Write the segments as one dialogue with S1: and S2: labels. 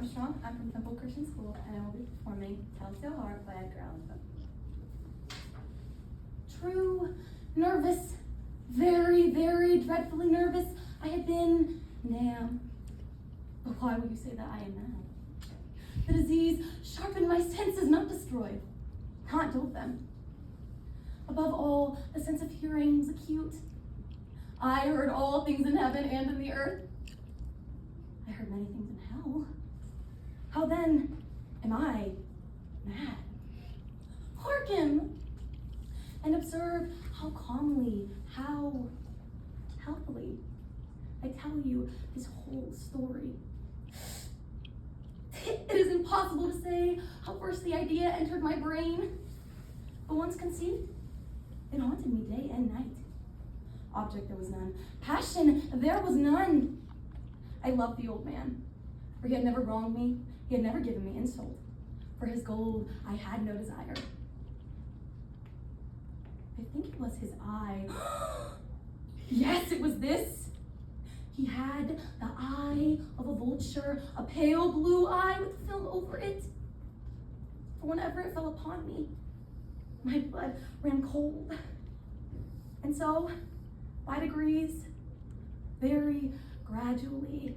S1: Armstrong. I'm from Temple Christian School, and I will be performing Telltale Heart by Edgar Allan Poe. True, nervous, very, very dreadfully nervous. I had been, but why would you say that I am now? The disease sharpened my senses, not destroyed, not dulled them. Above all, the sense of hearing was acute. I heard all things in heaven and in the earth. I heard many things in hell. How then am I mad? Hearken and observe how calmly, how healthily I tell you this whole story. It is impossible to say how first the idea entered my brain, but once conceived, it haunted me day and night. Object there was none. Passion there was none. I loved the old man, for he had never wronged me. He had never given me insult. For his gold I had no desire. I think it was his eye. Yes, it was this. He had the eye of a vulture, a pale blue eye with film over it. For whenever it fell upon me, my blood ran cold. And so, by degrees, very gradually,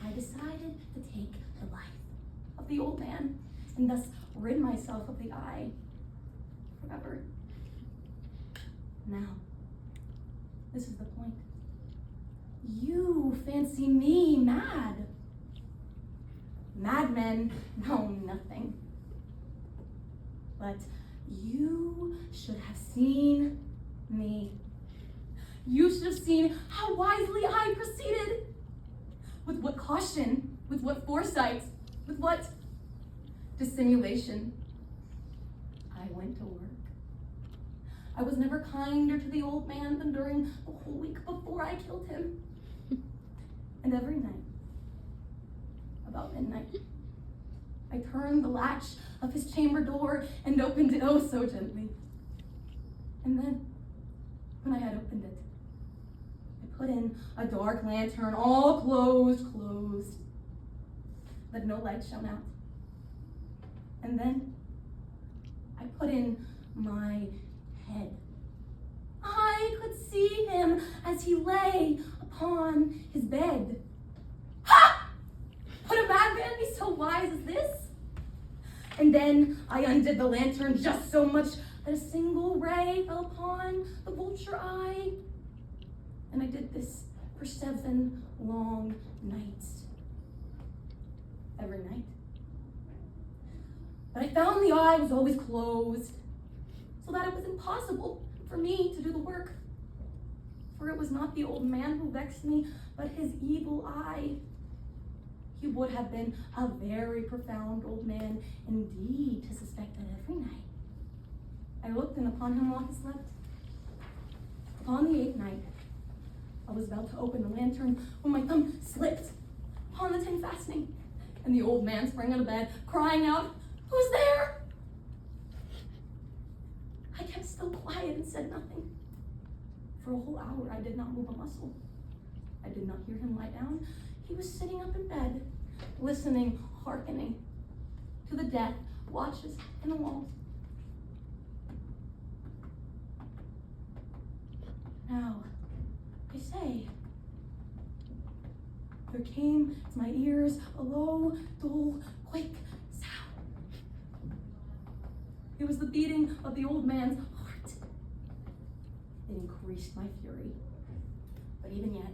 S1: I decided to take the life of the old man and thus rid myself of the eye forever. Now, this is the point. You fancy me mad. Madmen know nothing. But you should have seen me. You should have seen how wisely I proceeded. With what caution, with what foresight, with what dissimulation. I went to work. I was never kinder to the old man than during the whole week before I killed him. And every night, about midnight, I turned the latch of his chamber door and opened it oh so gently. And then, when I had opened it, I put in a dark lantern, all closed, that no light shone out. And then, I put in my head. I could see him as he lay upon his bed. Ha! Would a madman be so wise as this? And then I undid the lantern just so much that a single ray fell upon the vulture eye. And I did this for 7 long nights. Every night. But I found the eye was always closed, so that it was impossible for me to do the work. For it was not the old man who vexed me, but his evil eye. He would have been a very profound old man indeed to suspect that every night I looked in upon him while he slept. Upon the 8th night, I was about to open the lantern when my thumb slipped upon the tin fastening, and the old man sprang out of bed, crying out, "Who's there?" I kept still quiet and said nothing. For a whole hour, I did not move a muscle. I did not hear him lie down. He was sitting up in bed, listening, hearkening to the death watches in the walls. Now, I say, there came to my ears a low, dull, quick sound. It was the beating of the old man's heart. It increased my fury. But even yet,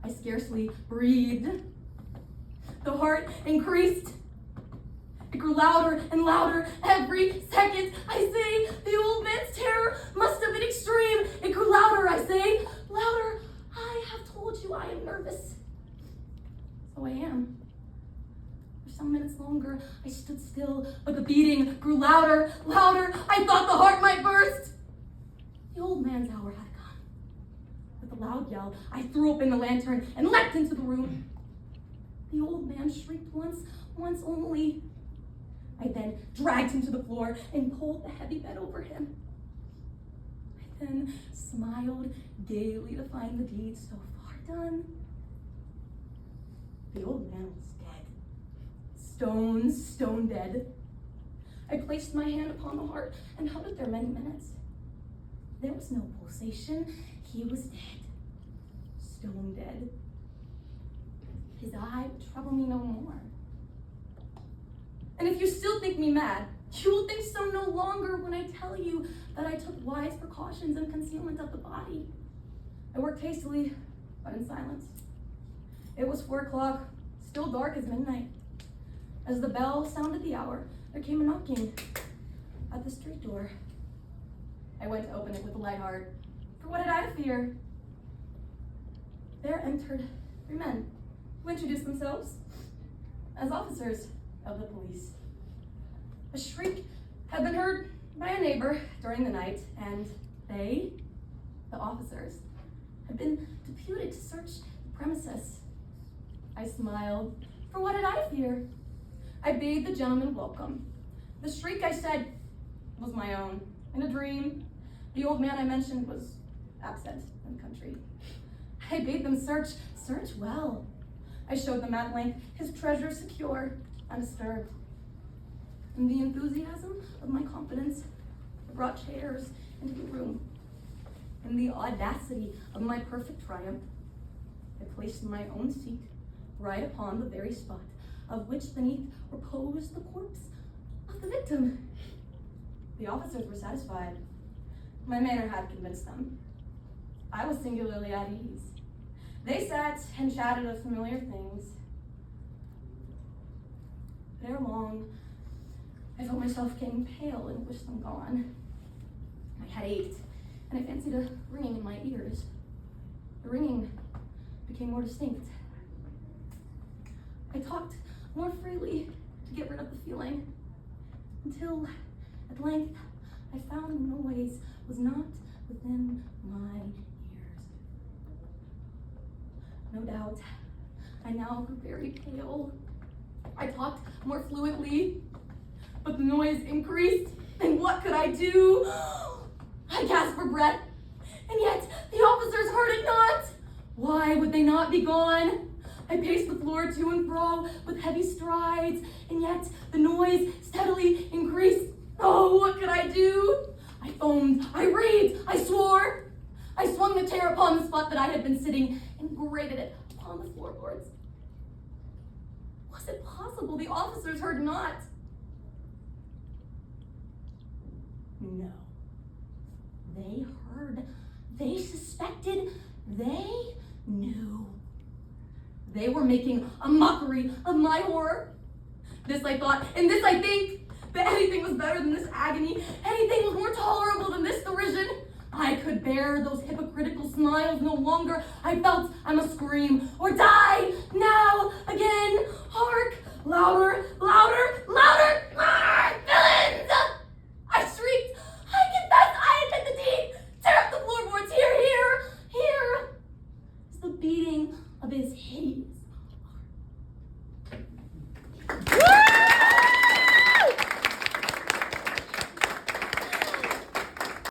S1: I scarcely breathed. The heart increased. It grew louder and louder every second. I say, the old man's terror must have been extreme. It grew louder, I say, louder. I have told you I am nervous. So I am. For some minutes longer, I stood still, but the beating grew louder, louder. I thought the heart might burst. The old man's hour had come. With a loud yell, I threw open the lantern and leapt into the room. The old man shrieked once only. I then dragged him to the floor and pulled the heavy bed over him. I then smiled gaily to find the deed so far done. The old man was dead. stone dead. I placed my hand upon the heart and held it there many minutes. There was no pulsation. He was dead, stone dead. His eye would trouble me no more. And if you still think me mad, you will think so no longer when I tell you that I took wise precautions in concealment of the body. I worked hastily, but in silence. It was 4 o'clock, still dark as midnight. As the bell sounded the hour, there came a knocking at the street door. I went to open it with a light heart, for what had I to fear? There entered 3 men who introduced themselves as officers of the police. A shriek had been heard by a neighbor during the night, and they, the officers, had been deputed to search the premises. I smiled, for what had I to fear? I bade the gentleman welcome. The shriek, I said, was my own. In a dream, the old man I mentioned was absent in the country. I bade them search well. I showed them at length his treasure secure, undisturbed. In the enthusiasm of my confidence, I brought chairs into the room. In the audacity of my perfect triumph, I placed my own seat right upon the very spot of which beneath reposed the corpse of the victim. The officers were satisfied. My manner had convinced them. I was singularly at ease. They sat and chatted of familiar things. But ere long, I felt myself getting pale and wished them gone. My head ached, and I fancied a ringing in my ears. The ringing became more distinct. I talked more freely to get rid of the feeling, until at length I found the noise was not within my ears. No doubt, I now grew very pale. I talked more fluently, but the noise increased, and what could I do? I gasped for breath, and yet the officers heard it not. Why would they not be gone? I paced the floor to and fro with heavy strides, and yet the noise steadily increased. Oh, what could I do? I foamed, I raved, I swore. I swung the chair upon the spot that I had been sitting and grated it upon the floorboards. Was it possible the officers heard not? No. They heard, they suspected, they knew. They were making a mockery of my horror. This I thought, and this I think, that anything was better than this agony, anything was more tolerable than this derision. I could bear those hypocritical smiles no longer. I felt I must scream or die now, again. Hark! Louder, louder, louder! Ah, villains! I shrieked. I confess I admit the deed. Tear up the floorboards. Here is the beating of his hideous